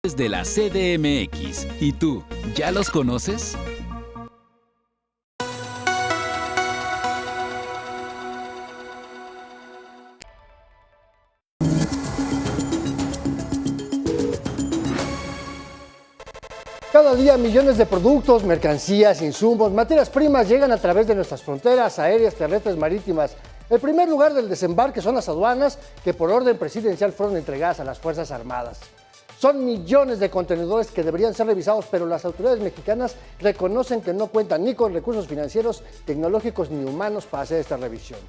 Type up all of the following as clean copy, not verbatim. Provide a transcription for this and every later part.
De la CDMX. ¿Y tú, ya los conoces? Cada día millones de productos, mercancías, insumos, materias primas llegan a través de nuestras fronteras aéreas, terrestres, marítimas. El primer lugar del desembarque son las aduanas, que por orden presidencial fueron entregadas a las Fuerzas Armadas. Son millones de contenedores que deberían ser revisados, pero las autoridades mexicanas reconocen que no cuentan ni con recursos financieros, tecnológicos ni humanos para hacer esta revisión.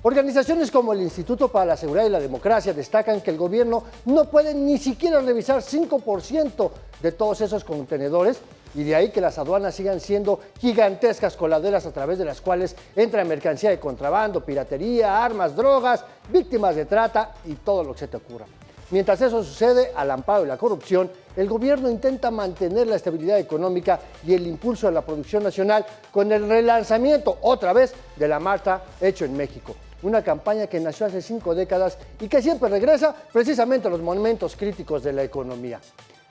Organizaciones como el Instituto para la Seguridad y la Democracia destacan que el gobierno no puede ni siquiera revisar 5% de todos esos contenedores, y de ahí que las aduanas sigan siendo gigantescas coladeras a través de las cuales entra mercancía de contrabando, piratería, armas, drogas, víctimas de trata y todo lo que se te ocurra. Mientras eso sucede, al amparo de la corrupción, el gobierno intenta mantener la estabilidad económica y el impulso de la producción nacional con el relanzamiento, otra vez, de la marca Hecho en México. Una campaña que nació hace 5 décadas y que siempre regresa precisamente a los momentos críticos de la economía.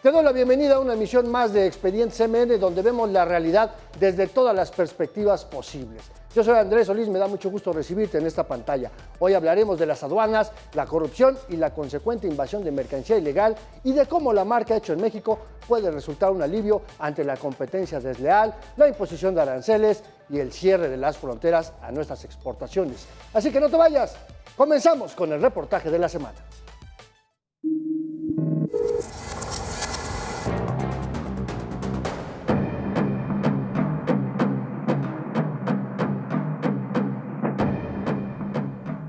Te doy la bienvenida a una emisión más de Expediente CMN, donde vemos la realidad desde todas las perspectivas posibles. Yo soy Andrés Solís, me da mucho gusto recibirte en esta pantalla. Hoy hablaremos de las aduanas, la corrupción y la consecuente invasión de mercancía ilegal, y de cómo la marca Hecho en México puede resultar un alivio ante la competencia desleal, la imposición de aranceles y el cierre de las fronteras a nuestras exportaciones. Así que no te vayas, comenzamos con el reportaje de la semana.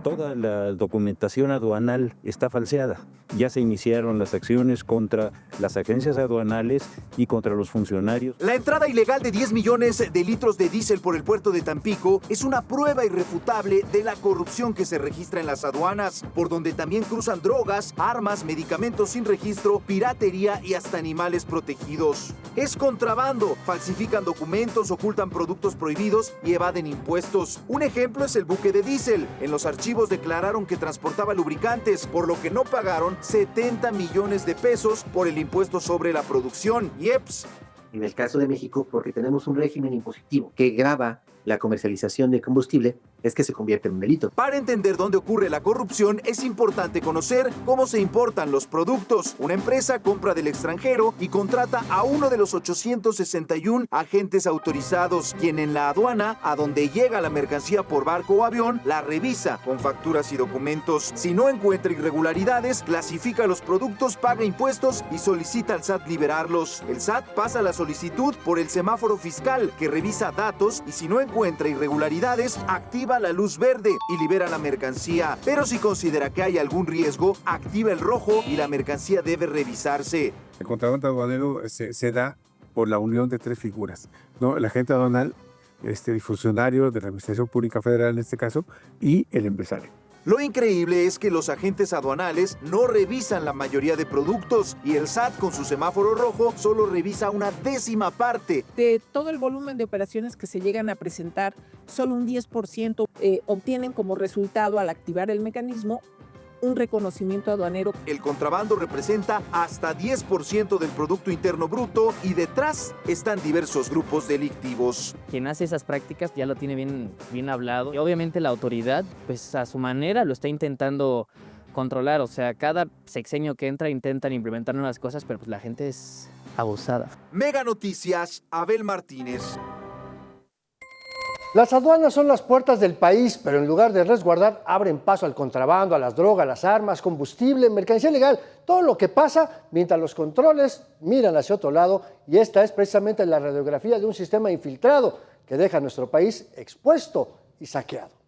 Toda la documentación aduanal está falseada. Ya se iniciaron las acciones contra las agencias aduanales y contra los funcionarios. La entrada ilegal de 10 millones de litros de diésel por el puerto de Tampico es una prueba irrefutable de la corrupción que se registra en las aduanas, por donde también cruzan drogas, armas, medicamentos sin registro, piratería y hasta animales protegidos. Es contrabando, falsifican documentos, ocultan productos prohibidos y evaden impuestos. Un ejemplo es el buque de diésel. En los archivos declararon que transportaba lubricantes, por lo que no pagaron 70 millones de pesos por el impuesto sobre la producción. IEPS. En el caso de México, porque tenemos un régimen impositivo que grava la comercialización de combustible, es que se convierte en un delito. Para entender dónde ocurre la corrupción, es importante conocer cómo se importan los productos. Una empresa compra del extranjero y contrata a uno de los 861 agentes autorizados, quien en la aduana, a donde llega la mercancía por barco o avión, la revisa con facturas y documentos. Si no encuentra irregularidades, clasifica los productos, paga impuestos y solicita al SAT liberarlos. El SAT pasa la solicitud por el semáforo fiscal, que revisa datos, y si no encuentra irregularidades, activa la luz verde y libera la mercancía. Pero si considera que hay algún riesgo, activa el rojo y la mercancía debe revisarse. El contrabando aduanero se da por la unión de 3 figuras, ¿no? El agente aduanal, el funcionario de la Administración Pública Federal en este caso, y el empresario. Lo increíble es que los agentes aduanales no revisan la mayoría de productos y el SAT con su semáforo rojo solo revisa una décima parte. De todo el volumen de operaciones que se llegan a presentar, solo un 10% obtienen como resultado, al activar el mecanismo, un reconocimiento aduanero. El contrabando representa hasta 10% del Producto Interno Bruto y detrás están diversos grupos delictivos. Quien hace esas prácticas ya lo tiene bien hablado y obviamente la autoridad, pues a su manera lo está intentando controlar. O sea, cada sexenio que entra intentan implementar nuevas cosas, pero pues la gente es abusada. Mega Noticias, Abel Martínez. Las aduanas son las puertas del país, pero en lugar de resguardar, abren paso al contrabando, a las drogas, las armas, combustible, mercancía ilegal, todo lo que pasa mientras los controles miran hacia otro lado, y esta es precisamente la radiografía de un sistema infiltrado que deja a nuestro país expuesto y saqueado.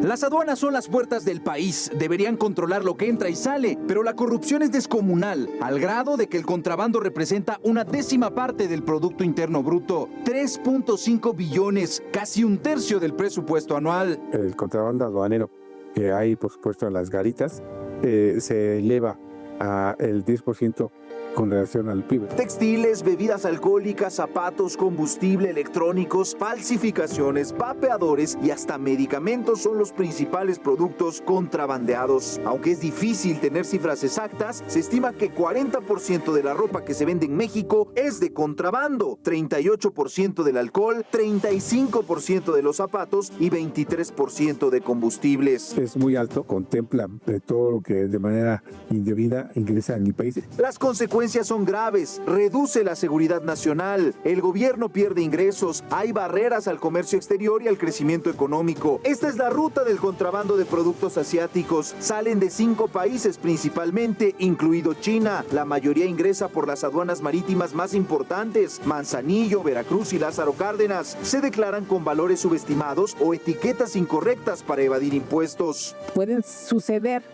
Las aduanas son las puertas del país, deberían controlar lo que entra y sale, pero la corrupción es descomunal, al grado de que el contrabando representa una décima parte del Producto Interno Bruto, 3.5 billones, casi un tercio del presupuesto anual. El contrabando aduanero que hay, por supuesto, en las garitas, se eleva a el 10% con relación al PIB. Textiles, bebidas alcohólicas, zapatos, combustible, electrónicos, falsificaciones, vapeadores y hasta medicamentos son los principales productos contrabandeados. Aunque es difícil tener cifras exactas, se estima que 40% de la ropa que se vende en México es de contrabando, 38% del alcohol, 35% de los zapatos y 23% de combustibles. Es muy alto, contempla de todo lo que de manera indebida ingresa en el país. Las consecuencias son graves, reduce la seguridad nacional, el gobierno pierde ingresos, hay barreras al comercio exterior y al crecimiento económico. Esta es la ruta del contrabando de productos asiáticos. Salen de 5 países principalmente, incluido China. La mayoría ingresa por las aduanas marítimas más importantes, Manzanillo, Veracruz y Lázaro Cárdenas. Se declaran con valores subestimados o etiquetas incorrectas para evadir impuestos. Pueden suceder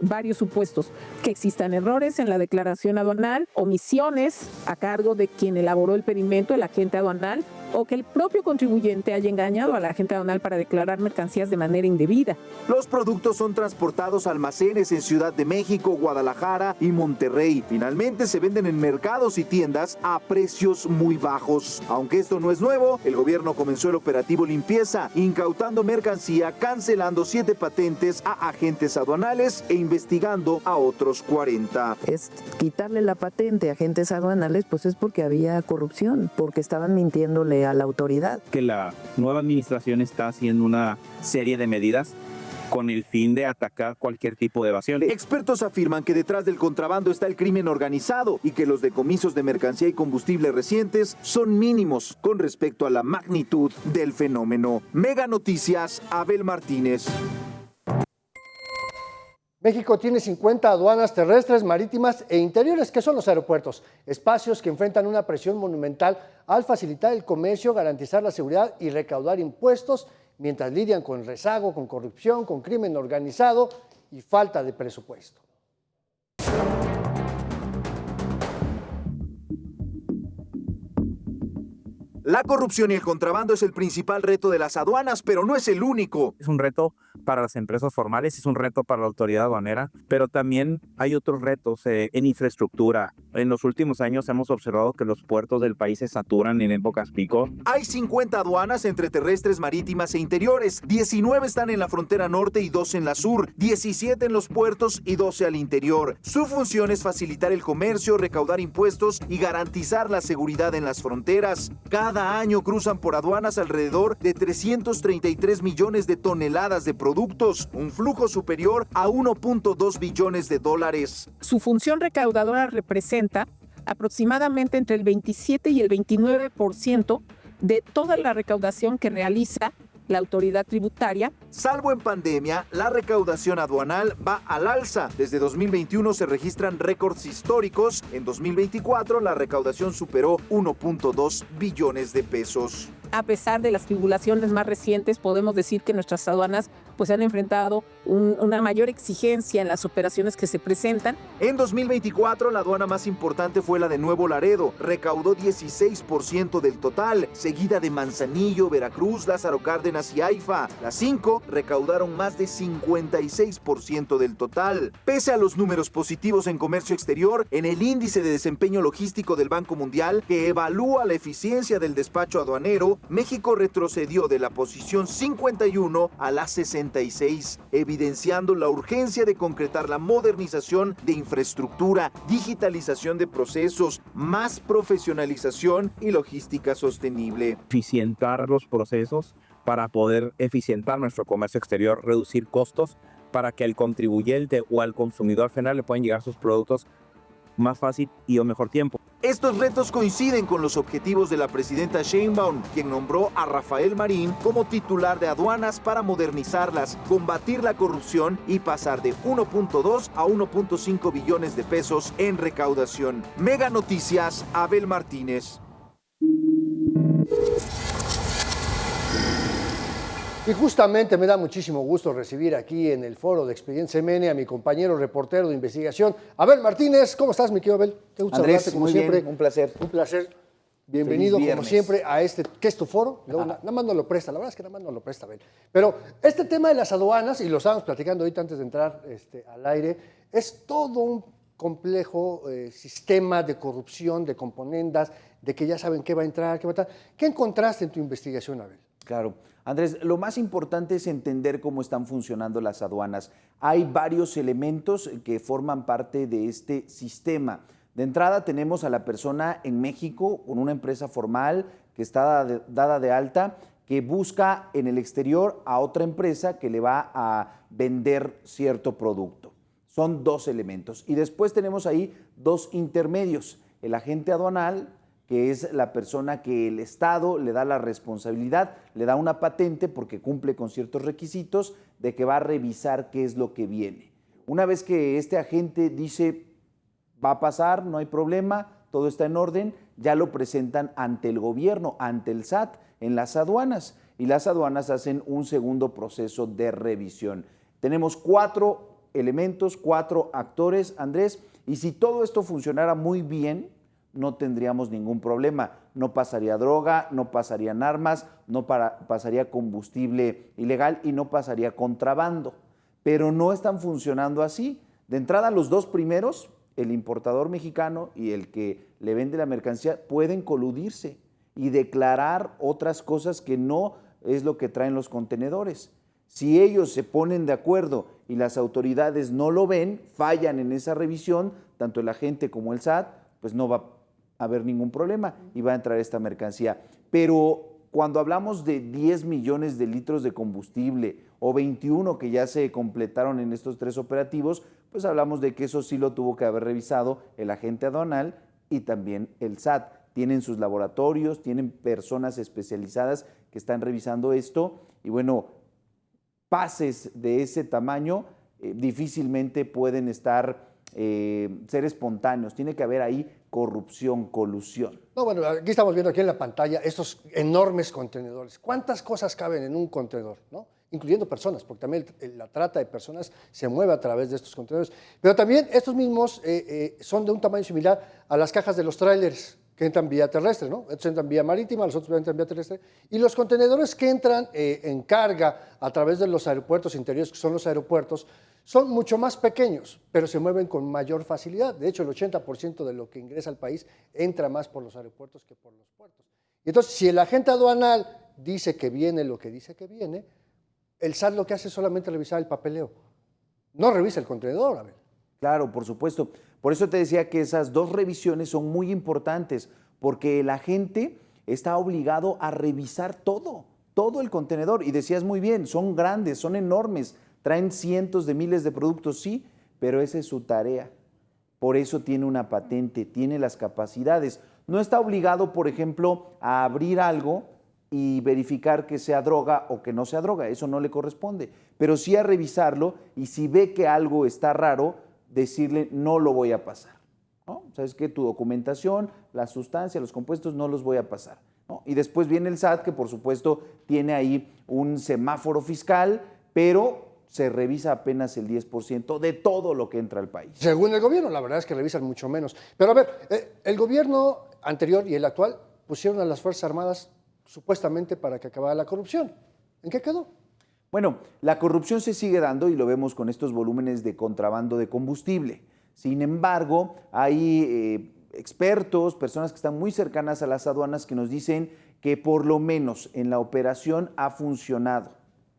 varios supuestos: que existan errores en la declaración aduanal, omisiones a cargo de quien elaboró el pedimento, el agente aduanal, o que el propio contribuyente haya engañado al agente aduanal para declarar mercancías de manera indebida. Los productos son transportados a almacenes en Ciudad de México, Guadalajara y Monterrey. Finalmente se venden en mercados y tiendas a precios muy bajos. Aunque esto no es nuevo, el gobierno comenzó el operativo limpieza, incautando mercancía, cancelando 7 patentes a agentes aduanales e investigando a otros 40. Es quitarle la patente a agentes aduanales, pues es porque había corrupción, porque estaban mintiéndole a la autoridad. Que la nueva administración está haciendo una serie de medidas con el fin de atacar cualquier tipo de evasión. Expertos afirman que detrás del contrabando está el crimen organizado y que los decomisos de mercancía y combustible recientes son mínimos con respecto a la magnitud del fenómeno. Mega Noticias, Abel Martínez. México tiene 50 aduanas terrestres, marítimas e interiores, que son los aeropuertos, espacios que enfrentan una presión monumental al facilitar el comercio, garantizar la seguridad y recaudar impuestos, mientras lidian con rezago, con corrupción, con crimen organizado y falta de presupuesto. La corrupción y el contrabando es el principal reto de las aduanas, pero no es el único. Es un reto para las empresas formales, es un reto para la autoridad aduanera, pero también hay otros retos en infraestructura. En los últimos años hemos observado que los puertos del país se saturan en épocas pico. Hay 50 aduanas entre terrestres, marítimas e interiores. 19 están en la frontera norte y 12 en la sur. 17 en los puertos y 12 al interior. Su función es facilitar el comercio, recaudar impuestos y garantizar la seguridad en las fronteras. Cada año cruzan por aduanas alrededor de 333 millones de toneladas de productos, un flujo superior a 1.2 billones de dólares. Su función recaudadora representa aproximadamente entre el 27 y el 29% de toda la recaudación que realiza la autoridad tributaria. Salvo en pandemia, la recaudación aduanal va al alza. Desde 2021 se registran récords históricos. En 2024 la recaudación superó 1.2 billones de pesos. A pesar de las tribulaciones más recientes, podemos decir que nuestras aduanas pues han enfrentado una mayor exigencia en las operaciones que se presentan. En 2024, la aduana más importante fue la de Nuevo Laredo. Recaudó 16% del total, seguida de Manzanillo, Veracruz, Lázaro Cárdenas y AIFA. Las 5 recaudaron más de 56% del total. Pese a los números positivos en comercio exterior, en el índice de desempeño logístico del Banco Mundial, que evalúa la eficiencia del despacho aduanero, México retrocedió de la posición 51 a la 66, evidenciando la urgencia de concretar la modernización de infraestructura, digitalización de procesos, más profesionalización y logística sostenible. Eficientar los procesos para poder eficientar nuestro comercio exterior, reducir costos para que al contribuyente o al consumidor final le puedan llegar sus productos más fácil y a mejor tiempo. Estos retos coinciden con los objetivos de la presidenta Sheinbaum, quien nombró a Rafael Marín como titular de aduanas para modernizarlas, combatir la corrupción y pasar de 1.2 a 1.5 billones de pesos en recaudación. Mega Noticias, Abel Martínez. Y justamente me da muchísimo gusto recibir aquí en el foro de Expediente MN a mi compañero reportero de investigación, Abel Martínez. ¿Cómo estás, mi querido Abel? Te gusta Andrés, saludarte como muy siempre. bien, un placer. Un placer. Bienvenido como siempre a este, ¿qué es tu foro? Nada más no lo presta, la verdad es que nada más no lo presta, Abel. Pero este tema de las aduanas, y lo estábamos platicando ahorita antes de entrar al aire, es todo complejo sistema de corrupción, de componendas, de que ya saben qué va a entrar, qué va a entrar. ¿Qué encontraste en tu investigación, Abel? Claro. Andrés, lo más importante es entender cómo están funcionando las aduanas. Hay varios elementos que forman parte de este sistema. De entrada tenemos a la persona en México con una empresa formal que está dada de alta, que busca en el exterior a otra empresa que le va a vender cierto producto. Son dos elementos. Y después tenemos ahí dos intermedios. El agente aduanal, que es la persona que el Estado le da la responsabilidad, le da una patente porque cumple con ciertos requisitos de que va a revisar qué es lo que viene. Una vez que este agente dice, va a pasar, no hay problema, todo está en orden, ya lo presentan ante el gobierno, ante el SAT, en las aduanas. Y las aduanas hacen un segundo proceso de revisión. Tenemos 4 elementos, 4 actores, Andrés, y si todo esto funcionara muy bien, no tendríamos ningún problema. No pasaría droga, no pasarían armas, no pasaría combustible ilegal y no pasaría contrabando. Pero no están funcionando así. De entrada, los dos primeros, el importador mexicano y el que le vende la mercancía, pueden coludirse y declarar otras cosas que no es lo que traen los contenedores. Si ellos se ponen de acuerdo y las autoridades no lo ven, fallan en esa revisión, tanto el agente como el SAT, pues no va a haber ningún problema y va a entrar esta mercancía. Pero cuando hablamos de 10 millones de litros de combustible o 21 que ya se completaron en estos 3 operativos, pues hablamos de que eso sí lo tuvo que haber revisado el agente aduanal y también el SAT. Tienen sus laboratorios, tienen personas especializadas que están revisando esto y bueno, pases de ese tamaño difícilmente pueden ser espontáneos. Tiene que haber ahí corrupción, colusión. No, bueno, aquí estamos viendo aquí en la pantalla estos enormes contenedores. ¿Cuántas cosas caben en un contenedor, no? Incluyendo personas, porque también la trata de personas se mueve a través de estos contenedores. Pero también estos mismos son de un tamaño similar a las cajas de los tráilers que entran vía terrestre, ¿no? Estos entran vía marítima, los otros entran vía terrestre. Y los contenedores que entran en carga a través de los aeropuertos interiores, que son los aeropuertos, son mucho más pequeños, pero se mueven con mayor facilidad. De hecho, el 80% de lo que ingresa al país entra más por los aeropuertos que por los puertos. Y entonces, si el agente aduanal dice que viene lo que dice que viene, el SAT lo que hace es solamente revisar el papeleo. No revisa el contenedor, a ver. Claro, por supuesto. Por eso te decía que esas dos revisiones son muy importantes, porque el agente está obligado a revisar todo el contenedor. Y decías muy bien, son grandes, son enormes, traen cientos de miles de productos, sí, pero esa es su tarea. Por eso tiene una patente, tiene las capacidades. No está obligado, por ejemplo, a abrir algo y verificar que sea droga o que no sea droga, eso no le corresponde, pero sí a revisarlo y si ve que algo está raro, decirle no lo voy a pasar, ¿no? ¿Sabes qué? Tu documentación, la sustancia, los compuestos no los voy a pasar, ¿no? Y después viene el SAT, que por supuesto tiene ahí un semáforo fiscal, pero se revisa apenas el 10% de todo lo que entra al país. Según el gobierno, la verdad es que revisan mucho menos. Pero a ver, el gobierno anterior y el actual pusieron a las Fuerzas Armadas supuestamente para que acabara la corrupción. ¿En qué quedó? Bueno, la corrupción se sigue dando y lo vemos con estos volúmenes de contrabando de combustible. Sin embargo, hay expertos, personas que están muy cercanas a las aduanas que nos dicen que por lo menos en la operación ha funcionado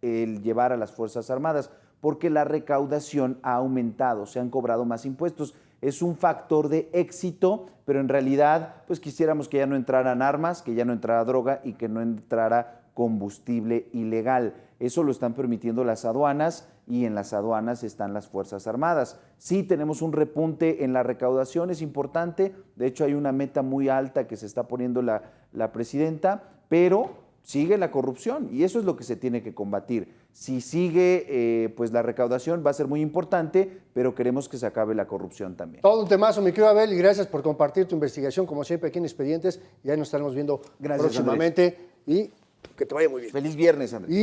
el llevar a las Fuerzas Armadas porque la recaudación ha aumentado, se han cobrado más impuestos. Es un factor de éxito, pero en realidad pues quisiéramos que ya no entraran armas, que ya no entrara droga y que no entrara combustible ilegal. Eso lo están permitiendo las aduanas y en las aduanas están las Fuerzas Armadas. Sí tenemos un repunte en la recaudación, es importante, de hecho hay una meta muy alta que se está poniendo la presidenta, pero sigue la corrupción y eso es lo que se tiene que combatir. Si sigue pues la recaudación va a ser muy importante, pero queremos que se acabe la corrupción también. Todo un temazo, mi querido Abel, y gracias por compartir tu investigación, como siempre, aquí en Expedientes, y ahí nos estaremos viendo próximamente, Andrés. Y que te vaya muy bien. Feliz viernes, Andrés.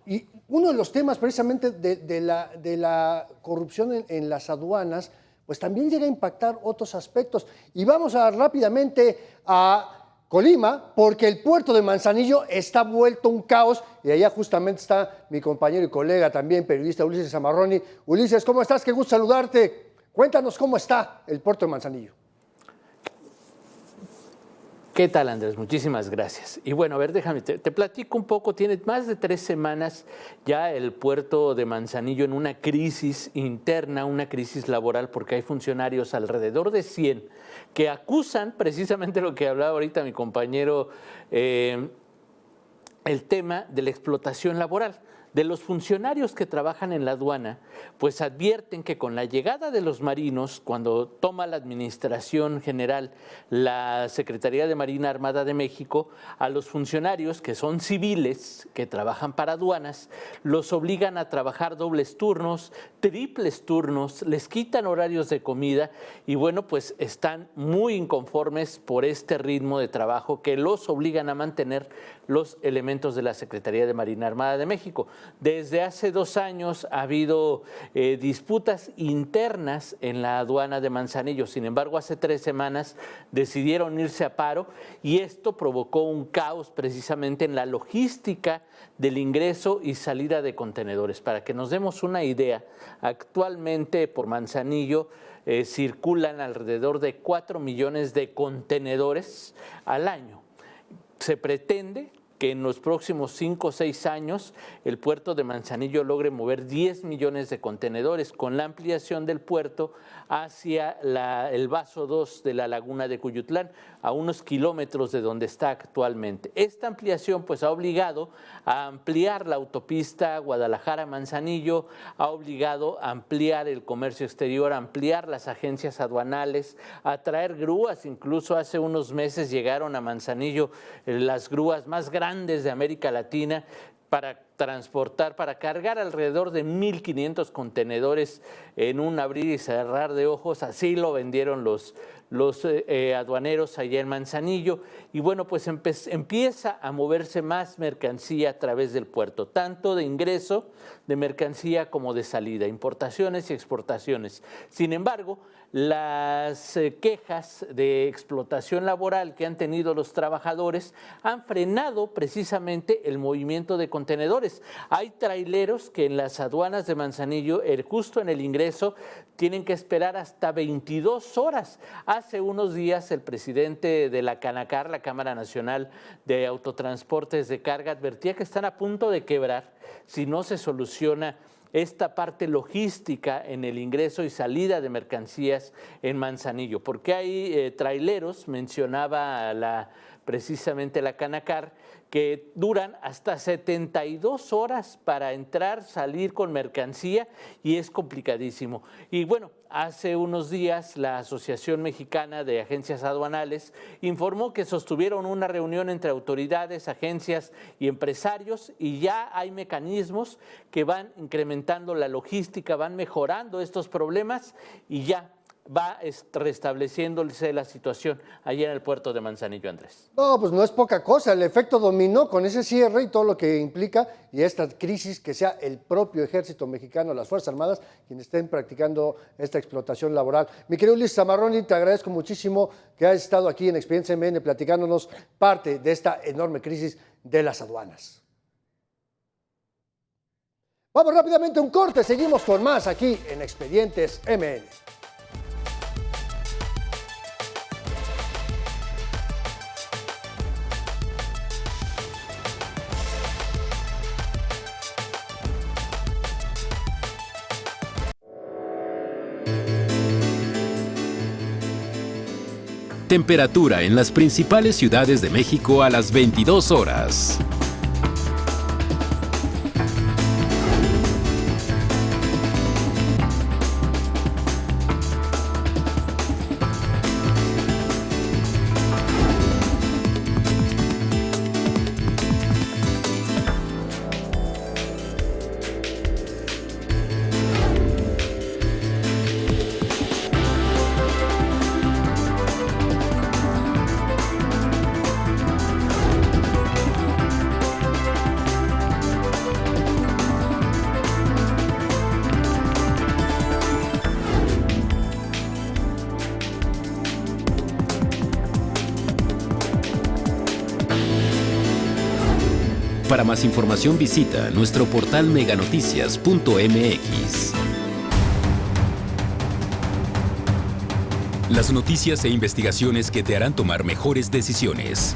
Y uno de los temas precisamente de la corrupción en las aduanas, pues también llega a impactar otros aspectos. Y vamos a rápidamente a Colima, porque el puerto de Manzanillo está vuelto un caos, y allá justamente está mi compañero y colega también, periodista Ulises Zamarroni. Ulises, ¿cómo estás? Qué gusto saludarte. Cuéntanos cómo está el puerto de Manzanillo. ¿Qué tal, Andrés? Muchísimas gracias. Y bueno, a ver, déjame, te platico un poco. Tiene más de 3 semanas ya el puerto de Manzanillo en una crisis interna, una crisis laboral, porque hay funcionarios alrededor de 100 que acusan precisamente lo que hablaba ahorita mi compañero, el tema de la explotación laboral. De los funcionarios que trabajan en la aduana, pues advierten que con la llegada de los marinos, cuando toma la Administración General la Secretaría de Marina Armada de México, a los funcionarios que son civiles, que trabajan para aduanas, los obligan a trabajar dobles turnos, triples turnos, les quitan horarios de comida y bueno, pues están muy inconformes por este ritmo de trabajo que los obligan a mantener los elementos de la Secretaría de Marina Armada de México. Desde hace 2 años ha habido disputas internas en la aduana de Manzanillo. Sin embargo, hace 3 semanas decidieron irse a paro y esto provocó un caos precisamente en la logística del ingreso y salida de contenedores. Para que nos demos una idea, actualmente por Manzanillo circulan alrededor de 4 millones de contenedores al año. Se pretende que en los próximos 5 o 6 años el puerto de Manzanillo logre mover 10 millones de contenedores con la ampliación del puerto hacia el Vaso 2 de la laguna de Cuyutlán, a unos kilómetros de donde está actualmente. Esta ampliación pues ha obligado a ampliar la autopista Guadalajara-Manzanillo, ha obligado a ampliar el comercio exterior, a ampliar las agencias aduanales, a traer grúas. Incluso hace unos meses llegaron a Manzanillo las grúas más grandes de América Latina para transportar, para cargar alrededor de 1,500 contenedores en un abrir y cerrar de ojos. Así lo vendieron los aduaneros allá en Manzanillo. Y bueno, pues empieza a moverse más mercancía a través del puerto, tanto de ingreso de mercancía como de salida, importaciones y exportaciones. Sin embargo, las quejas de explotación laboral que han tenido los trabajadores han frenado precisamente el movimiento de contenedores. Hay traileros que en las aduanas de Manzanillo, justo en el ingreso, tienen que esperar hasta 22 horas. Hace unos días el presidente de la Canacar, la Cámara Nacional de Autotransportes de Carga, advertía que están a punto de quebrar si no se soluciona esta parte logística en el ingreso y salida de mercancías en Manzanillo, porque hay traileros, mencionaba precisamente la Canacar, que duran hasta 72 horas para entrar, salir con mercancía y es complicadísimo. Y bueno, hace unos días la Asociación Mexicana de Agencias Aduanales informó que sostuvieron una reunión entre autoridades, agencias y empresarios y ya hay mecanismos que van incrementando la logística, van mejorando estos problemas y ya va restableciéndose la situación allá en el puerto de Manzanillo, Andrés. No, pues no es poca cosa, el efecto dominó con ese cierre y todo lo que implica y esta crisis, que sea el propio ejército mexicano, las Fuerzas Armadas, quienes estén practicando esta explotación laboral. Mi querido Luis Zamarroni, te agradezco muchísimo que hayas estado aquí en Experiencia MN platicándonos parte de esta enorme crisis de las aduanas. Vamos rápidamente a un corte, seguimos con más aquí en Expedientes MN. Temperatura en las principales ciudades de México a las 22 horas. Para más información visita nuestro portal meganoticias.mx. Las noticias e investigaciones que te harán tomar mejores decisiones.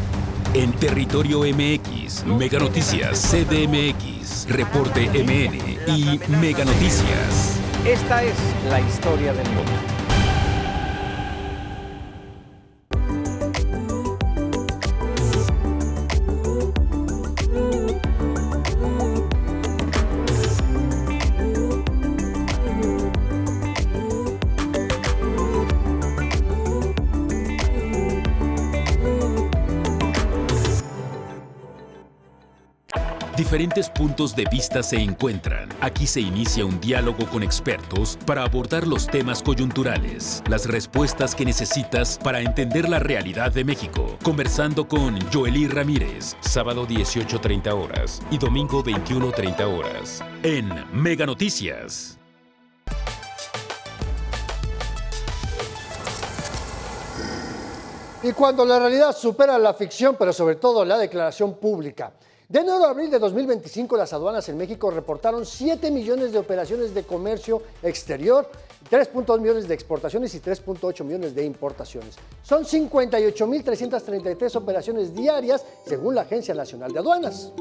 En Territorio MX, Mega Noticias, CDMX, Reporte MN y Mega Noticias. Esta es la historia del mundo. Diferentes puntos de vista se encuentran. Aquí se inicia un diálogo con expertos para abordar los temas coyunturales, las respuestas que necesitas para entender la realidad de México. Conversando con Joely Ramírez, sábado 18:30 horas y domingo 21:30 horas. En Mega Noticias. Y cuando la realidad supera la ficción, pero sobre todo la declaración pública. De enero a abril de 2025, las aduanas en México reportaron 7 millones de operaciones de comercio exterior, 3.2 millones de exportaciones y 3.8 millones de importaciones. Son 58.333 operaciones diarias, según la Agencia Nacional de Aduanas.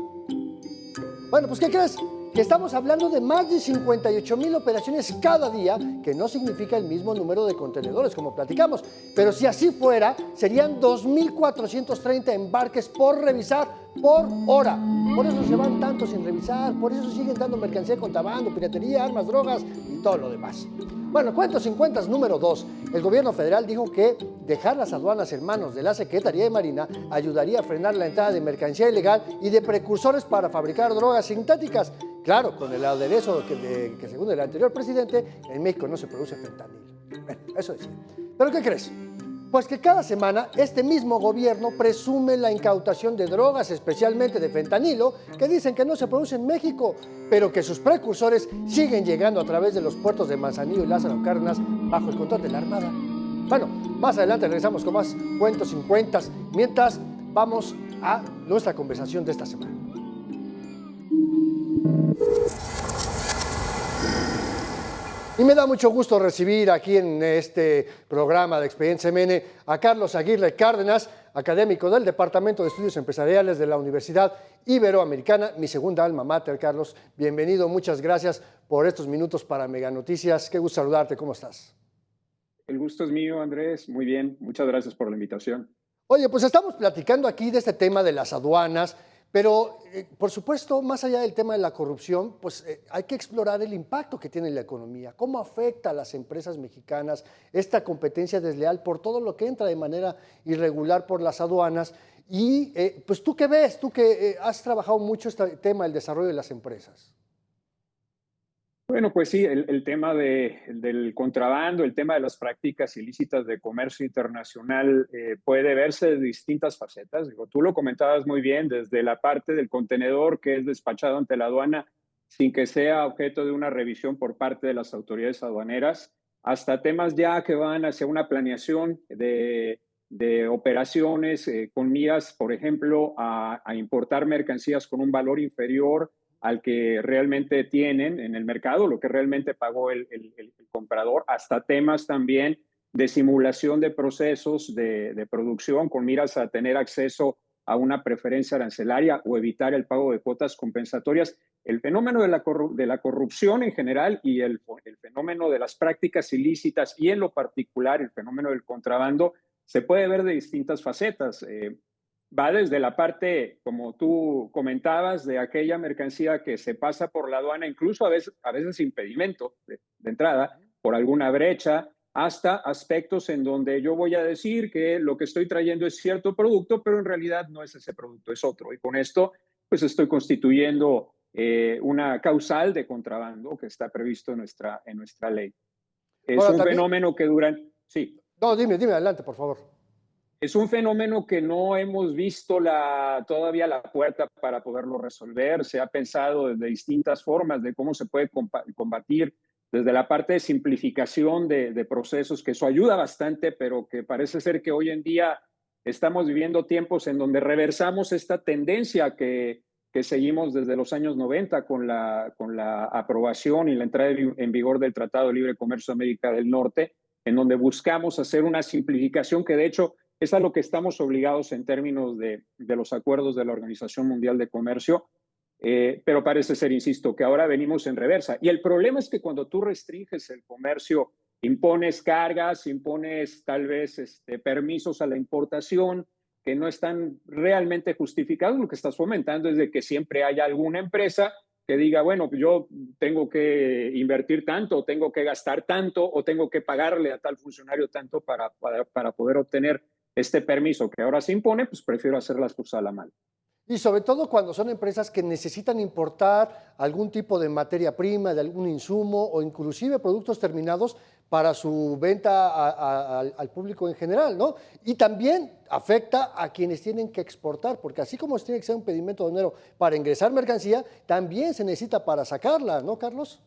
Bueno, pues ¿qué crees? Que estamos hablando de más de 58,000 operaciones cada día, que no significa el mismo número de contenedores, como platicamos. Pero si así fuera, serían 2.430 embarques por revisar por hora. Por eso se van tantos sin revisar, por eso siguen dando mercancía de contrabando, piratería, armas, drogas y todo lo demás. Bueno, cuentos sin cuentas número 2. El gobierno federal dijo que dejar las aduanas en manos de la Secretaría de Marina ayudaría a frenar la entrada de mercancía ilegal y de precursores para fabricar drogas sintéticas. Claro, con el aderezo que según el anterior presidente, en México no se produce fentanilo. Bueno, eso decía. ¿Pero qué crees? Pues que cada semana este mismo gobierno presume la incautación de drogas, especialmente de fentanilo, que dicen que no se produce en México, pero que sus precursores siguen llegando a través de los puertos de Manzanillo y Lázaro Cárdenas bajo el control de la Armada. Bueno, más adelante regresamos con más cuentos sin cuentas, mientras vamos a nuestra conversación de esta semana. Y me da mucho gusto recibir aquí en este programa de Experiencia MN a Carlos Aguirre Cárdenas, académico del Departamento de Estudios Empresariales de la Universidad Iberoamericana, mi segunda alma mater. Carlos, bienvenido, muchas gracias por estos minutos para Mega Noticias. Qué gusto saludarte, ¿cómo estás? El gusto es mío, Andrés. Muy bien, muchas gracias por la invitación. Oye, pues estamos platicando aquí de este tema de las aduanas, pero por supuesto, más allá del tema de la corrupción, pues hay que explorar el impacto que tiene en la economía, cómo afecta a las empresas mexicanas esta competencia desleal por todo lo que entra de manera irregular por las aduanas. Y pues tú qué ves, tú que has trabajado mucho este tema del desarrollo de las empresas. Bueno, pues sí, el tema del contrabando, el tema de las prácticas ilícitas de comercio internacional puede verse de distintas facetas. Digo, tú lo comentabas muy bien, desde la parte del contenedor que es despachado ante la aduana sin que sea objeto de una revisión por parte de las autoridades aduaneras, hasta temas ya que van hacia una planeación de operaciones con miras, por ejemplo, a importar mercancías con un valor inferior al que realmente tienen en el mercado, lo que realmente pagó el comprador, hasta temas también de simulación de procesos de producción con miras a tener acceso a una preferencia arancelaria o evitar el pago de cuotas compensatorias. El fenómeno de la corrupción en general y el fenómeno de las prácticas ilícitas y en lo particular el fenómeno del contrabando se puede ver de distintas facetas. Va desde la parte, como tú comentabas, de aquella mercancía que se pasa por la aduana, incluso a veces impedimento de entrada, por alguna brecha, hasta aspectos en donde yo voy a decir que lo que estoy trayendo es cierto producto, pero en realidad no es ese producto, es otro. Y con esto, pues estoy constituyendo una causal de contrabando que está previsto en nuestra ley. Es un fenómeno que Sí. No, dime, adelante, por favor. Es un fenómeno que no hemos visto todavía la puerta para poderlo resolver. Se ha pensado de distintas formas de cómo se puede combatir, desde la parte de simplificación de procesos, que eso ayuda bastante, pero que parece ser que hoy en día estamos viviendo tiempos en donde reversamos esta tendencia que seguimos desde los años 90 con la aprobación y la entrada en vigor del Tratado de Libre Comercio de América del Norte, en donde buscamos hacer una simplificación que de hecho es a lo que estamos obligados en términos de los acuerdos de la Organización Mundial de Comercio, pero parece ser, insisto, que ahora venimos en reversa. Y el problema es que cuando tú restringes el comercio, impones cargas, impones tal vez permisos a la importación que no están realmente justificados, lo que estás fomentando es de que siempre haya alguna empresa que diga, bueno, yo tengo que invertir tanto, o tengo que gastar tanto, o tengo que pagarle a tal funcionario tanto para poder obtener este permiso que ahora se impone, pues prefiero hacer las cosas a la mala. Y sobre todo cuando son empresas que necesitan importar algún tipo de materia prima, de algún insumo o inclusive productos terminados para su venta al público en general, ¿no? Y también afecta a quienes tienen que exportar, porque así como tiene que ser un pedimento aduanero para ingresar mercancía, también se necesita para sacarla, ¿no, Carlos?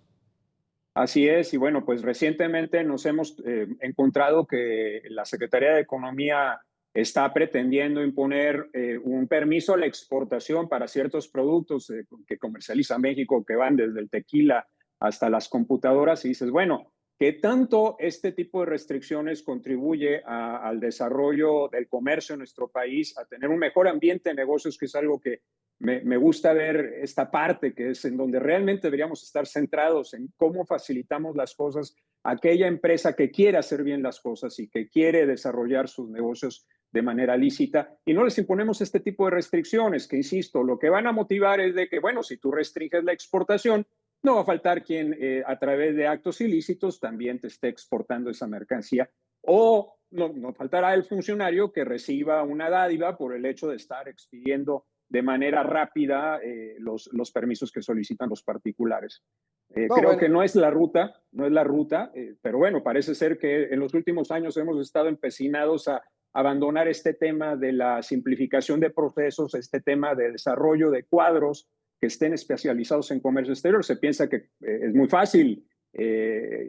Así es, y bueno, pues recientemente nos hemos encontrado que la Secretaría de Economía está pretendiendo imponer un permiso a la exportación para ciertos productos que comercializa México, que van desde el tequila hasta las computadoras, y dices, bueno, ¿qué tanto este tipo de restricciones contribuye al desarrollo del comercio en nuestro país, a tener un mejor ambiente de negocios, que es algo que me gusta ver esta parte, que es en donde realmente deberíamos estar centrados en cómo facilitamos las cosas a aquella empresa que quiere hacer bien las cosas y que quiere desarrollar sus negocios de manera lícita, y no les imponemos este tipo de restricciones que, insisto, lo que van a motivar es de que, bueno, si tú restringes la exportación, no va a faltar quien a través de actos ilícitos también te esté exportando esa mercancía, o no faltará el funcionario que reciba una dádiva por el hecho de estar expidiendo de manera rápida los permisos que solicitan los particulares. Creo que no es la ruta, pero bueno, parece ser que en los últimos años hemos estado empecinados a abandonar este tema de la simplificación de procesos, este tema de desarrollo de cuadros que estén especializados en comercio exterior. Se piensa que es muy fácil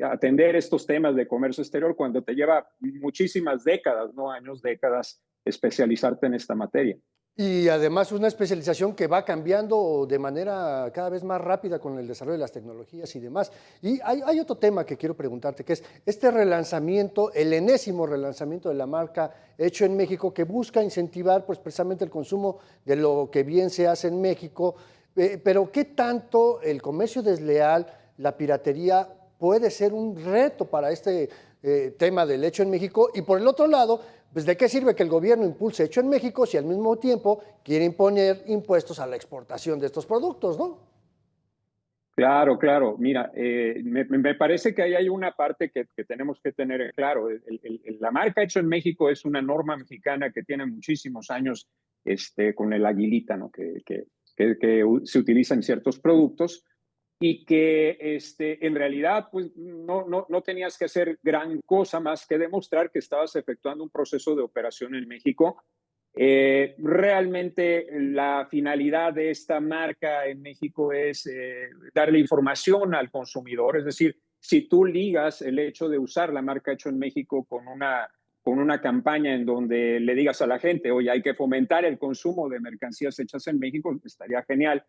atender estos temas de comercio exterior cuando te lleva muchísimas décadas, no años, décadas, especializarte en esta materia. Y además una especialización que va cambiando de manera cada vez más rápida con el desarrollo de las tecnologías y demás. Y hay otro tema que quiero preguntarte, que es este relanzamiento, el enésimo relanzamiento de la marca Hecho en México, que busca incentivar pues, precisamente el consumo de lo que bien se hace en México. Pero ¿qué tanto el comercio desleal, la piratería, puede ser un reto para este tema del Hecho en México? Y por el otro lado, pues ¿de qué sirve que el gobierno impulse Hecho en México si al mismo tiempo quiere imponer impuestos a la exportación de estos productos, ¿no? Claro, claro. Mira, me parece que ahí hay una parte que tenemos que tener claro. La marca Hecho en México es una norma mexicana que tiene muchísimos años con el aguilita, ¿no? que se utiliza en ciertos productos y que en realidad pues, no tenías que hacer gran cosa más que demostrar que estabas efectuando un proceso de operación en México. Realmente la finalidad de esta marca en México es darle información al consumidor, es decir, si tú ligas el hecho de usar la marca Hecho en México con una campaña en donde le digas a la gente, oye, hay que fomentar el consumo de mercancías hechas en México, estaría genial.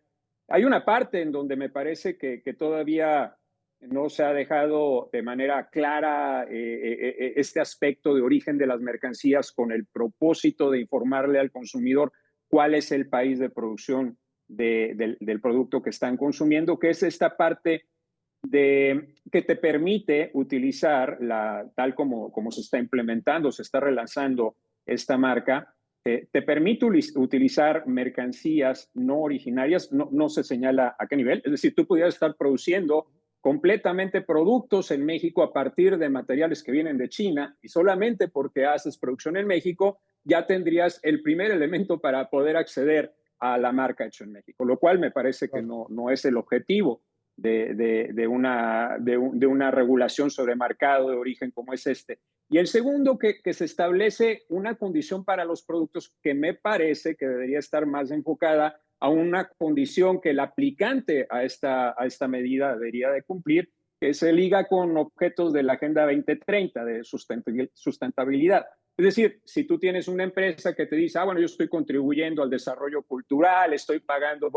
Hay una parte en donde me parece que todavía no se ha dejado de manera clara este aspecto de origen de las mercancías con el propósito de informarle al consumidor cuál es el país de producción del producto que están consumiendo, que es esta parte que te permite utilizar, tal como se está implementando, se está relanzando esta marca, te permite utilizar mercancías no originarias, no se señala a qué nivel, es decir, tú pudieras estar produciendo completamente productos en México a partir de materiales que vienen de China y solamente porque haces producción en México ya tendrías el primer elemento para poder acceder a la marca Hecho en México, lo cual me parece que no es el objetivo de una regulación sobre mercado de origen como es este. Y el segundo, que se establece una condición para los productos que me parece que debería estar más enfocada a una condición que el aplicante a esta medida debería de cumplir, que se liga con objetos de la Agenda 2030 de sustentabilidad. Es decir, si tú tienes una empresa que te dice, bueno, yo estoy contribuyendo al desarrollo cultural, estoy pagando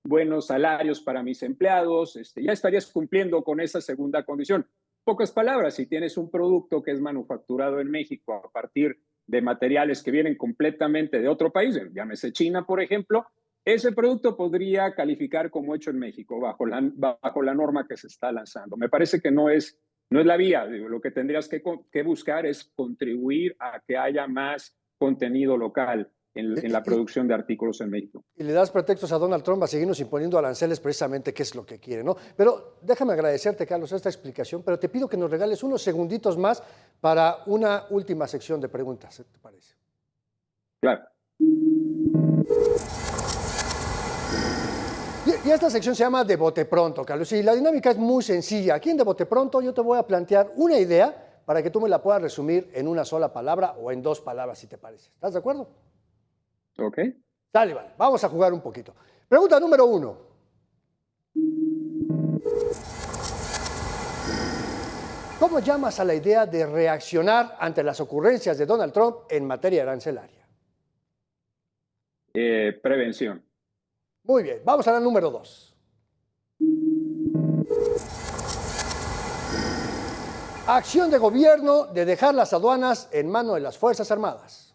buenos salarios para mis empleados, ya estarías cumpliendo con esa segunda condición. Pocas palabras, si tienes un producto que es manufacturado en México a partir de materiales que vienen completamente de otro país, llámese China, por ejemplo, ese producto podría calificar como hecho en México bajo la norma que se está lanzando. Me parece que no es la vía. Digo, lo que tendrías que buscar es contribuir a que haya más contenido local en la producción de artículos en México. Y le das pretextos a Donald Trump a seguirnos imponiendo aranceles precisamente, que es lo que quiere, ¿no? Pero déjame agradecerte, Carlos, esta explicación, pero te pido que nos regales unos segunditos más para una última sección de preguntas, ¿te parece? Claro. Y esta sección se llama De Bote Pronto, Carlos, y la dinámica es muy sencilla. Aquí en De Bote Pronto yo te voy a plantear una idea para que tú me la puedas resumir en una sola palabra o en 2 palabras, si te parece. ¿Estás de acuerdo? Ok. Dale, vale. Vamos a jugar un poquito. Pregunta número 1. ¿Cómo llamas a la idea de reaccionar ante las ocurrencias de Donald Trump en materia arancelaria? Prevención. Muy bien. Vamos a la número 2. Acción de gobierno de dejar las aduanas en manos de las Fuerzas Armadas.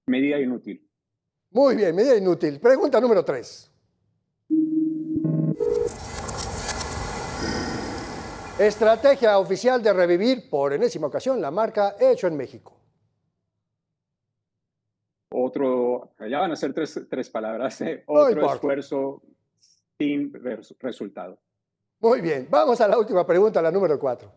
Medida inútil. Muy bien, medida inútil. Pregunta número 3. Estrategia oficial de revivir por enésima ocasión la marca Hecho en México. Ya van a ser tres palabras. Otro esfuerzo sin resultado. Muy bien, vamos a la última pregunta, la número 4.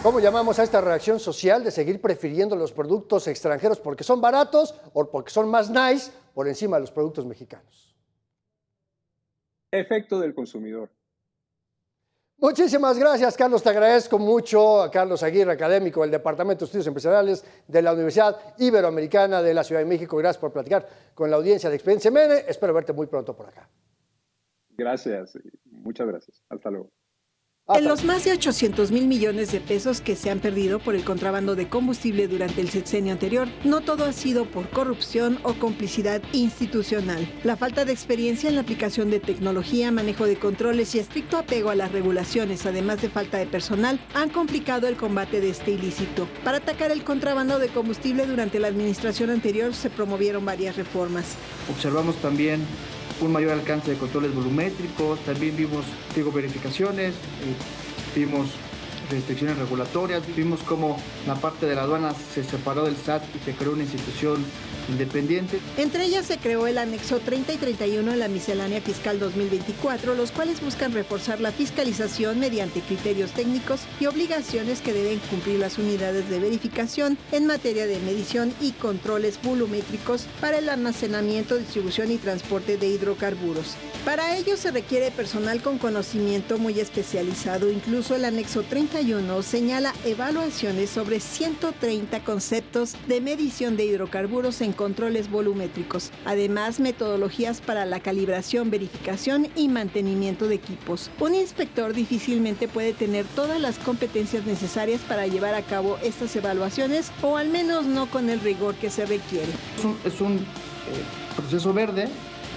¿Cómo llamamos a esta reacción social de seguir prefiriendo los productos extranjeros porque son baratos o porque son más nice por encima de los productos mexicanos? Efecto del consumidor. Muchísimas gracias, Carlos. Te agradezco mucho a Carlos Aguirre, académico del Departamento de Estudios Empresariales de la Universidad Iberoamericana de la Ciudad de México. Gracias por platicar con la audiencia de Experiencia MN. Espero verte muy pronto por acá. Gracias. Muchas gracias. Hasta luego. En los más de 800,000 millones de pesos que se han perdido por el contrabando de combustible durante el sexenio anterior, no todo ha sido por corrupción o complicidad institucional. La falta de experiencia en la aplicación de tecnología, manejo de controles y estricto apego a las regulaciones, además de falta de personal, han complicado el combate de este ilícito. Para atacar el contrabando de combustible durante la administración anterior se promovieron varias reformas. Observamos también un mayor alcance de controles volumétricos, también vimos verificaciones, vimos restricciones regulatorias, vimos cómo la parte de la aduana se separó del SAT y se creó una institución independiente. Entre ellas se creó el anexo 30 y 31 en la miscelánea fiscal 2024, los cuales buscan reforzar la fiscalización mediante criterios técnicos y obligaciones que deben cumplir las unidades de verificación en materia de medición y controles volumétricos para el almacenamiento, distribución y transporte de hidrocarburos. Para ello se requiere personal con conocimiento muy especializado. Incluso el anexo 31 señala evaluaciones sobre 130 conceptos de medición de hidrocarburos en controles volumétricos. Además, metodologías para la calibración, verificación y mantenimiento de equipos. Un inspector difícilmente puede tener todas las competencias necesarias para llevar a cabo estas evaluaciones, o al menos no con el rigor que se requiere. Es un proceso verde,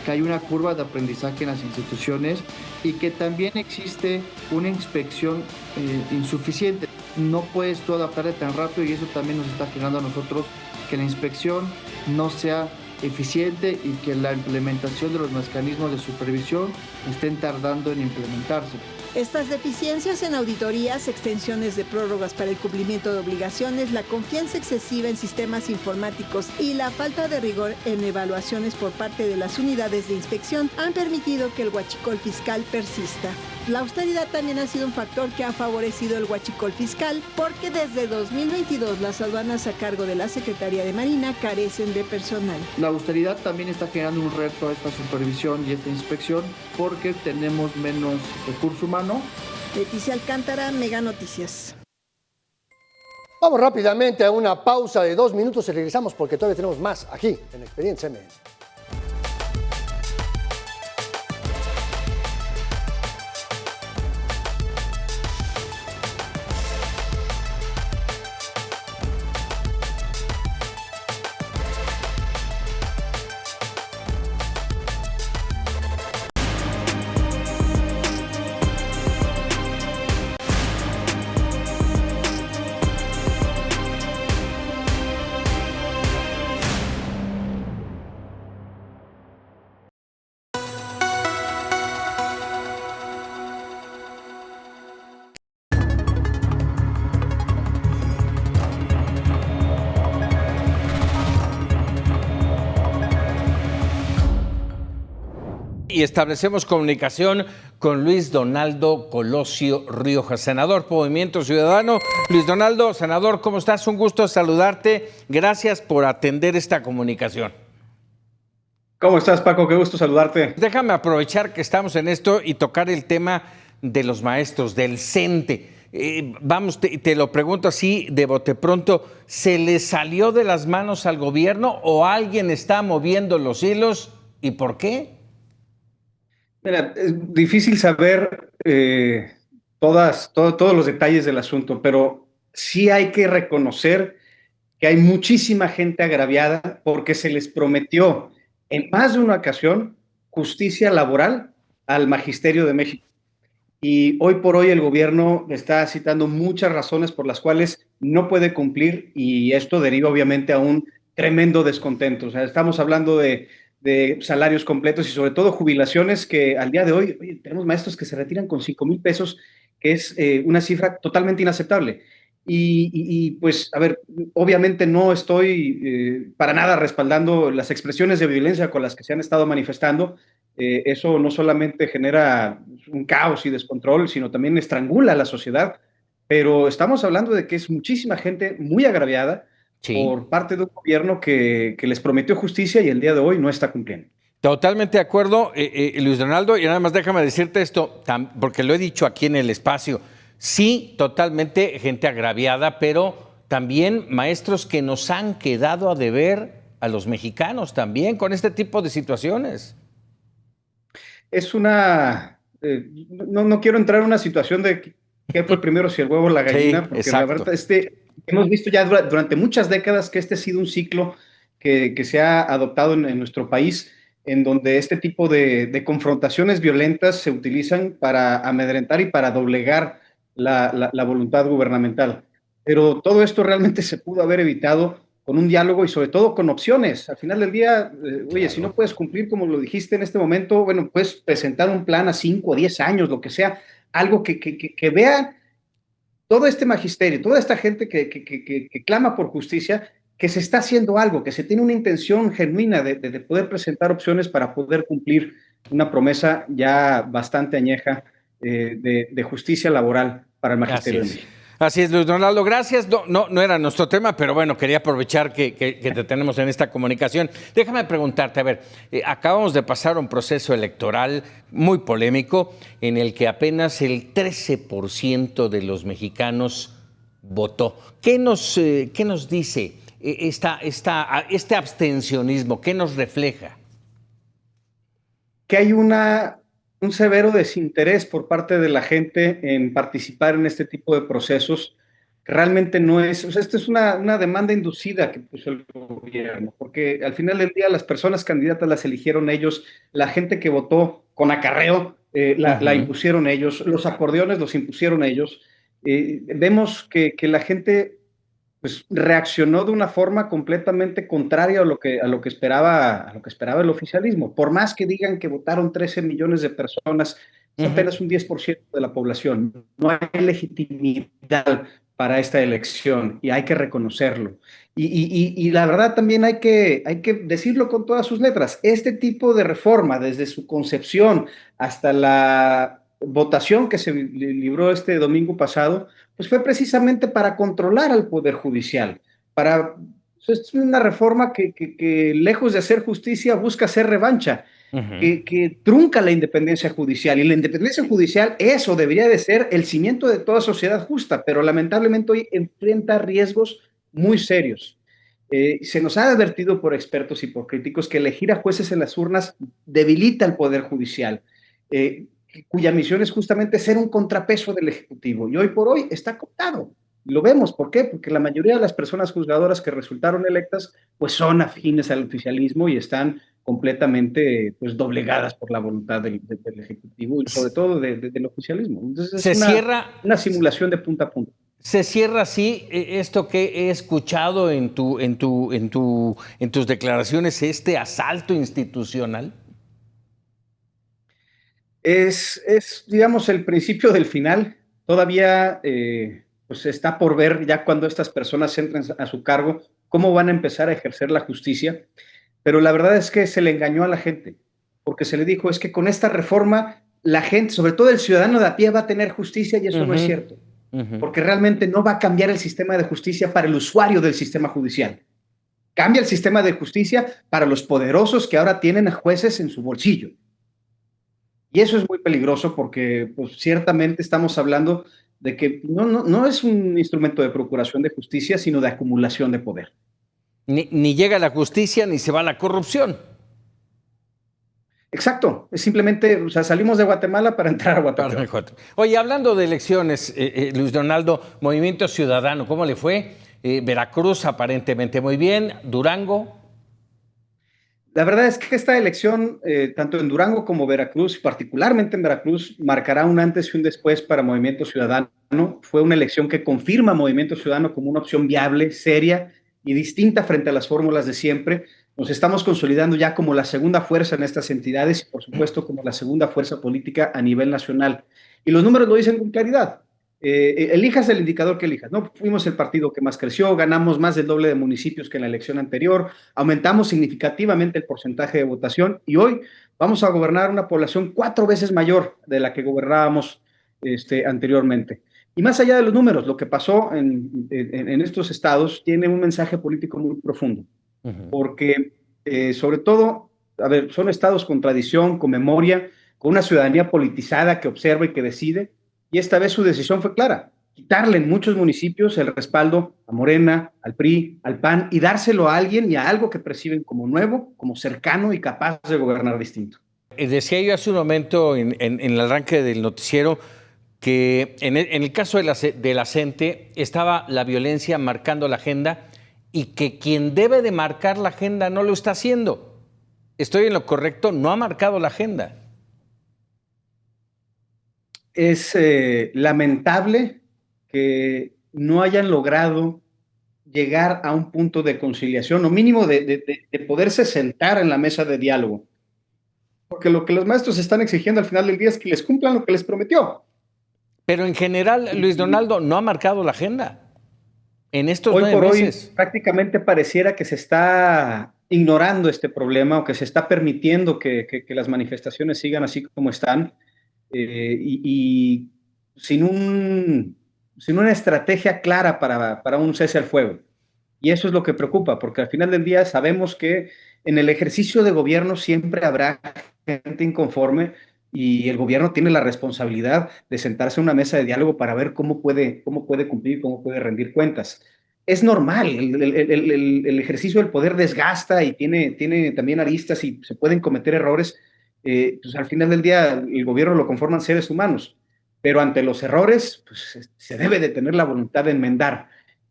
que hay una curva de aprendizaje en las instituciones y que también existe una inspección insuficiente. No puedes tú adaptarte tan rápido y eso también nos está generando a nosotros que la inspección no sea eficiente y que la implementación de los mecanismos de supervisión estén tardando en implementarse. Estas deficiencias en auditorías, extensiones de prórrogas para el cumplimiento de obligaciones, la confianza excesiva en sistemas informáticos y la falta de rigor en evaluaciones por parte de las unidades de inspección han permitido que el huachicol fiscal persista. La austeridad también ha sido un factor que ha favorecido el huachicol fiscal, porque desde 2022 las aduanas a cargo de la Secretaría de Marina carecen de personal. La austeridad también está generando un reto a esta supervisión y esta inspección porque tenemos menos recurso humano. Leticia Alcántara, Mega Noticias. Vamos rápidamente a una pausa de 2 minutos y regresamos porque todavía tenemos más aquí en Experiencia MN. y establecemos comunicación con Luis Donaldo Colosio Riojas, senador por Movimiento Ciudadano. Luis Donaldo, senador, ¿cómo estás? Un gusto saludarte. Gracias por atender esta comunicación. ¿Cómo estás, Paco? Qué gusto saludarte. Déjame aprovechar que estamos en esto y tocar el tema de los maestros, del CENTE. Vamos, te lo pregunto así de bote pronto, ¿se le salió de las manos al gobierno o alguien está moviendo los hilos y por qué? Mira, es difícil saber todos los detalles del asunto, pero sí hay que reconocer que hay muchísima gente agraviada porque se les prometió en más de una ocasión justicia laboral al Magisterio de México. Y hoy por hoy el gobierno está citando muchas razones por las cuales no puede cumplir y esto deriva obviamente a un tremendo descontento. O sea, estamos hablando de salarios completos y sobre todo jubilaciones que al día de hoy, oye, tenemos maestros que se retiran con 5,000 pesos, que es una cifra totalmente inaceptable. Y pues, a ver, obviamente no estoy para nada respaldando las expresiones de violencia con las que se han estado manifestando. Eso no solamente genera un caos y descontrol, sino también estrangula a la sociedad. Pero estamos hablando de que es muchísima gente muy agraviada por parte de un gobierno que les prometió justicia y el día de hoy no está cumpliendo. Totalmente de acuerdo, Luis Donaldo, y nada más déjame decirte esto, porque lo he dicho aquí en el espacio. Sí, totalmente gente agraviada, pero también maestros que nos han quedado a deber a los mexicanos también con este tipo de situaciones. Es una... no quiero entrar en una situación de qué fue primero, si el huevo o la gallina, Sí, porque exacto. la verdad hemos visto ya durante muchas décadas que este ha sido un ciclo que se ha adoptado en nuestro país, en donde este tipo de confrontaciones violentas se utilizan para amedrentar y para doblegar la voluntad gubernamental. Pero todo esto realmente se pudo haber evitado con un diálogo y sobre todo con opciones. Al final del día, oye, si no puedes cumplir como lo dijiste en este momento, bueno, puedes presentar un plan a 5 o 10 años, lo que sea, algo que vea todo este magisterio, toda esta gente que clama por justicia, que se está haciendo algo, que se tiene una intención genuina de poder presentar opciones para poder cumplir una promesa ya bastante añeja de justicia laboral para el magisterio de México. Así es, Luis Donaldo, gracias. No era nuestro tema, pero bueno, quería aprovechar que te tenemos en esta comunicación. Déjame preguntarte, a ver, acabamos de pasar un proceso electoral muy polémico en el que apenas el 13% de los mexicanos votó. ¿Qué nos dice este abstencionismo? ¿Qué nos refleja? Que hay un severo desinterés por parte de la gente en participar en este tipo de procesos. Realmente no es, o sea, esto es una demanda inducida que puso el gobierno, porque al final del día las personas candidatas las eligieron ellos, la gente que votó con acarreo la impusieron ellos, los acordeones los impusieron ellos. Vemos que la gente pues reaccionó de una forma completamente contraria a lo que esperaba el oficialismo. Por más que digan que votaron 13 millones de personas, es apenas un 10% de la población. No hay legitimidad para esta elección y hay que reconocerlo. Y la verdad también hay que decirlo con todas sus letras. Este tipo de reforma, desde su concepción hasta la votación que se libró este domingo pasado, pues fue precisamente para controlar al Poder Judicial. Es una reforma que lejos de hacer justicia, busca hacer revancha, que trunca la independencia judicial. Y la independencia judicial, eso debería de ser el cimiento de toda sociedad justa, pero lamentablemente hoy enfrenta riesgos muy serios. Se nos ha advertido por expertos y por críticos que elegir a jueces en las urnas debilita al Poder Judicial, cuya misión es justamente ser un contrapeso del Ejecutivo. Y hoy por hoy está cooptado. Lo vemos. ¿Por qué? Porque la mayoría de las personas juzgadoras que resultaron electas pues son afines al oficialismo y están completamente pues doblegadas por la voluntad del Ejecutivo y sobre todo del oficialismo. Entonces es una simulación de punta a punta. ¿Se cierra así esto que he escuchado en tus declaraciones, este asalto institucional? Es, digamos, el principio del final. Todavía pues está por ver ya cuando estas personas entren a su cargo, cómo van a empezar a ejercer la justicia. Pero la verdad es que se le engañó a la gente. porque se le dijo es que con esta reforma la gente, sobre todo el ciudadano de a pie, va a tener justicia y eso no es cierto, porque realmente no va a cambiar el sistema de justicia para el usuario del sistema judicial. Cambia el sistema de justicia para los poderosos que ahora tienen a jueces en su bolsillo. Y eso es muy peligroso porque pues, ciertamente estamos hablando de que no es un instrumento de procuración de justicia, sino de acumulación de poder. Ni llega la justicia ni se va la corrupción. Exacto, es simplemente, o sea, salimos de Guatemala para entrar a Guatemala. Oye, hablando de elecciones, Luis Donaldo, Movimiento Ciudadano, ¿cómo le fue? Veracruz aparentemente muy bien, Durango. La verdad es que esta elección, tanto en Durango como Veracruz, particularmente en Veracruz, marcará un antes y un después para Movimiento Ciudadano. Fue una elección que confirma a Movimiento Ciudadano como una opción viable, seria y distinta frente a las fórmulas de siempre. Nos estamos consolidando ya como la segunda fuerza en estas entidades y, por supuesto, como la segunda fuerza política a nivel nacional. Y los números lo dicen con claridad. Elijas el indicador que elijas, ¿no? Fuimos el partido que más creció, ganamos más del doble de municipios que en la elección anterior, aumentamos significativamente el porcentaje de votación y hoy vamos a gobernar una población 4 veces mayor de la que gobernábamos anteriormente. Y más allá de los números, lo que pasó en estos estados tiene un mensaje político muy profundo. Porque sobre todo, a ver, son estados con tradición, con memoria, con una ciudadanía politizada que observa y que decide, y esta vez su decisión fue clara, quitarle en muchos municipios el respaldo a Morena, al PRI, al PAN, y dárselo a alguien y a algo que perciben como nuevo, como cercano y capaz de gobernar distinto. Decía yo hace un momento en el arranque del noticiero que en el caso de la CENTE estaba la violencia marcando la agenda y que quien debe de marcar la agenda no lo está haciendo. ¿Estoy en lo correcto? No ha marcado la agenda. Es lamentable que no hayan logrado llegar a un punto de conciliación, o mínimo de poderse sentar en la mesa de diálogo. Porque lo que los maestros están exigiendo al final del día es que les cumplan lo que les prometió. Pero en general, Luis Donaldo, no ha marcado la agenda. En estos hoy 9 por meses. Hoy prácticamente pareciera que se está ignorando este problema o que se está permitiendo que las manifestaciones sigan así como están y sin una estrategia clara para un cese al fuego. Y eso es lo que preocupa, porque al final del día sabemos que en el ejercicio de gobierno siempre habrá gente inconforme y el gobierno tiene la responsabilidad de sentarse a una mesa de diálogo para ver cómo puede cumplir, cómo puede rendir cuentas. Es normal, el ejercicio del poder desgasta y tiene también aristas y se pueden cometer errores. Pues al final del día el gobierno lo conforman seres humanos, pero ante los errores pues, se debe de tener la voluntad de enmendar.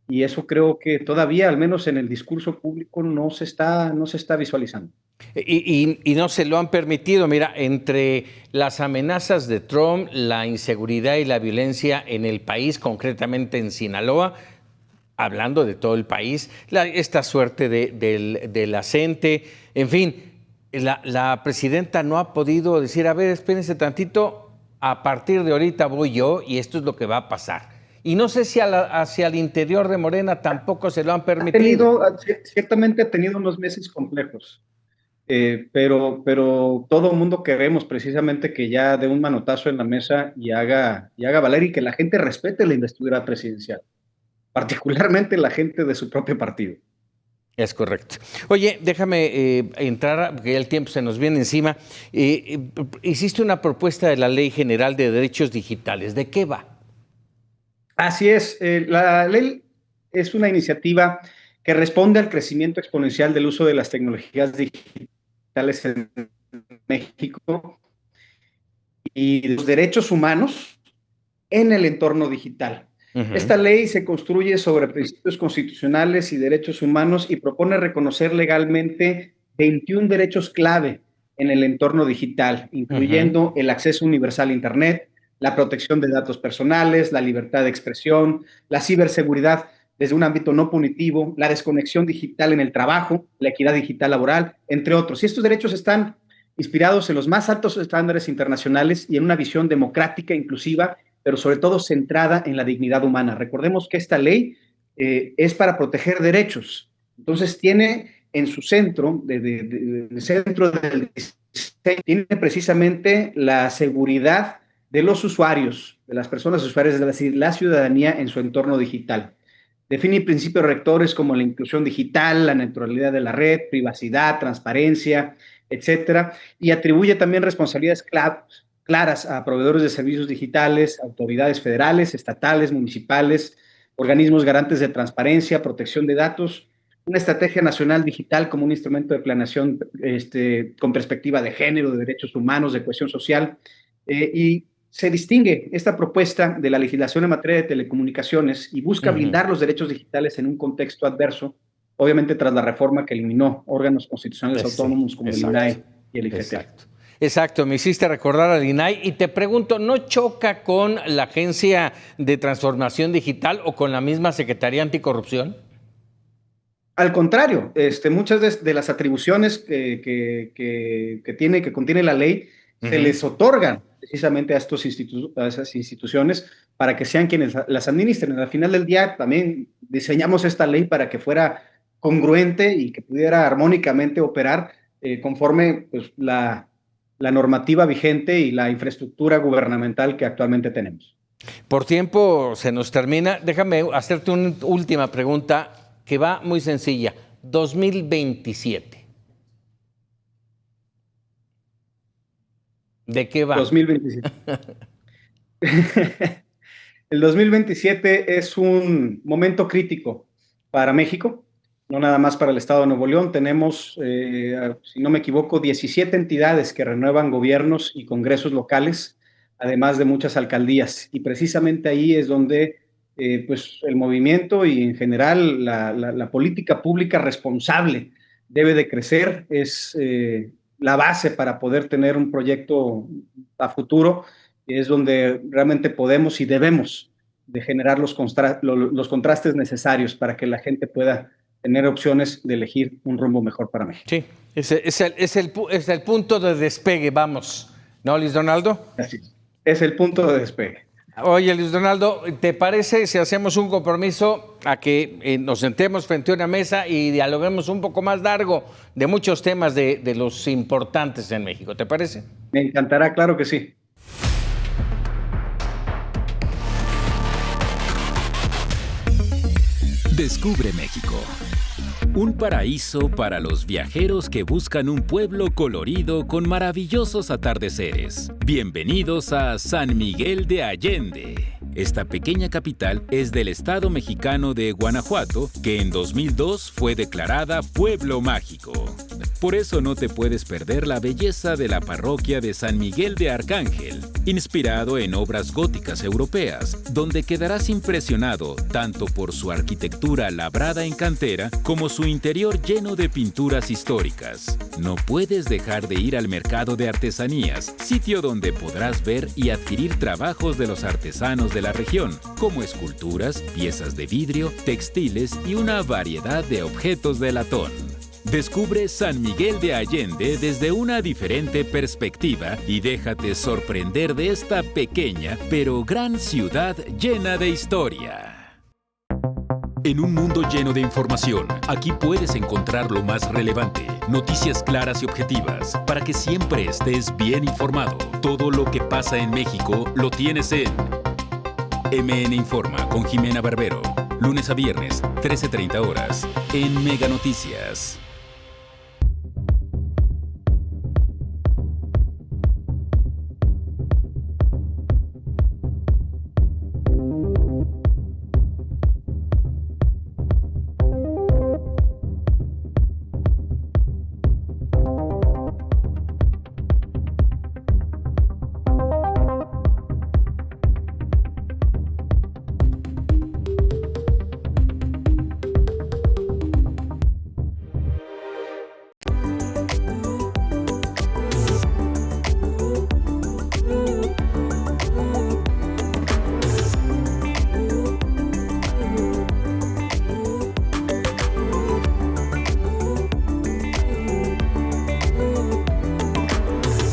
Y eso creo que todavía, al menos en el discurso público, no se está visualizando. Y no se lo han permitido. Mira, entre las amenazas de Trump, la inseguridad y la violencia en el país, concretamente en Sinaloa, hablando de todo el país, esta suerte de la CENTE, en fin, la presidenta no ha podido decir, a ver, espérense tantito, a partir de ahorita voy yo y esto es lo que va a pasar. Y no sé si hacia el interior de Morena tampoco se lo han permitido. Ciertamente ha tenido unos meses complejos. Pero todo el mundo queremos precisamente que ya dé un manotazo en la mesa y haga valer y que la gente respete la investidura presidencial, particularmente la gente de su propio partido. Es correcto. Oye, déjame entrar, porque ya el tiempo se nos viene encima. Hiciste una propuesta de la Ley General de Derechos Digitales. ¿De qué va? Así es. La ley es una iniciativa que responde al crecimiento exponencial del uso de las tecnologías digitales en México y de los derechos humanos en el entorno digital. Esta ley se construye sobre principios constitucionales y derechos humanos y propone reconocer legalmente 21 derechos clave en el entorno digital, incluyendo el acceso universal a Internet, la protección de datos personales, la libertad de expresión, la ciberseguridad desde un ámbito no punitivo, la desconexión digital en el trabajo, la equidad digital laboral, entre otros. Y estos derechos están inspirados en los más altos estándares internacionales y en una visión democrática, inclusiva, pero sobre todo centrada en la dignidad humana. Recordemos que esta ley es para proteger derechos. Entonces tiene en su centro, el centro del tiene precisamente la seguridad de los usuarios, de las personas usuarias, es decir, la ciudadanía en su entorno digital. Define principios rectores como la inclusión digital, la neutralidad de la red, privacidad, transparencia, etcétera, y atribuye también responsabilidades claras a proveedores de servicios digitales, autoridades federales, estatales, municipales, organismos garantes de transparencia, protección de datos, una estrategia nacional digital como un instrumento de planeación con perspectiva de género, de derechos humanos, de cohesión social, y se distingue esta propuesta de la legislación en materia de telecomunicaciones y busca blindar los derechos digitales en un contexto adverso, obviamente tras la reforma que eliminó órganos constitucionales autónomos como el INAI y el IFT. Exacto, me hiciste recordar al INAI y te pregunto, ¿no choca con la Agencia de Transformación Digital o con la misma Secretaría Anticorrupción? Al contrario, muchas de las atribuciones que contiene la ley se les otorgan precisamente a esas instituciones para que sean quienes las administren. Al final del día también diseñamos esta ley para que fuera congruente y que pudiera armónicamente operar conforme pues, la normativa vigente y la infraestructura gubernamental que actualmente tenemos. Por tiempo se nos termina. Déjame hacerte una última pregunta que va muy sencilla. 2027. ¿De qué va? 2027. El 2027 es un momento crítico para México, no nada más para el Estado de Nuevo León. Tenemos, si no me equivoco, 17 entidades que renuevan gobiernos y congresos locales, además de muchas alcaldías. Y precisamente ahí es donde pues el movimiento y en general la política pública responsable debe de crecer. Es la base para poder tener un proyecto a futuro, es donde realmente podemos y debemos de generar los contrastes necesarios para que la gente pueda tener opciones de elegir un rumbo mejor para México. Sí, es el punto de despegue, vamos. ¿No, Luis Donaldo? Así es el punto de despegue. Oye, Luis Donaldo, ¿te parece si hacemos un compromiso a que nos sentemos frente a una mesa y dialoguemos un poco más largo de muchos temas de los importantes en México? ¿Te parece? Me encantará, claro que sí. Descubre México. Un paraíso para los viajeros que buscan un pueblo colorido con maravillosos atardeceres. Bienvenidos a San Miguel de Allende. Esta pequeña capital es del estado mexicano de Guanajuato, que en 2002 fue declarada Pueblo Mágico. Por eso no te puedes perder la belleza de la parroquia de San Miguel de Arcángel, inspirado en obras góticas europeas, donde quedarás impresionado tanto por su arquitectura labrada en cantera como su interior lleno de pinturas históricas. No puedes dejar de ir al mercado de artesanías, sitio donde podrás ver y adquirir trabajos de los artesanos de la región, como esculturas, piezas de vidrio, textiles y una variedad de objetos de latón. Descubre San Miguel de Allende desde una diferente perspectiva y déjate sorprender de esta pequeña pero gran ciudad llena de historia. En un mundo lleno de información, aquí puedes encontrar lo más relevante, noticias claras y objetivas, para que siempre estés bien informado. Todo lo que pasa en México lo tienes en MN Informa con Jimena Barbero, lunes a viernes, 13:30 horas, en Mega Noticias.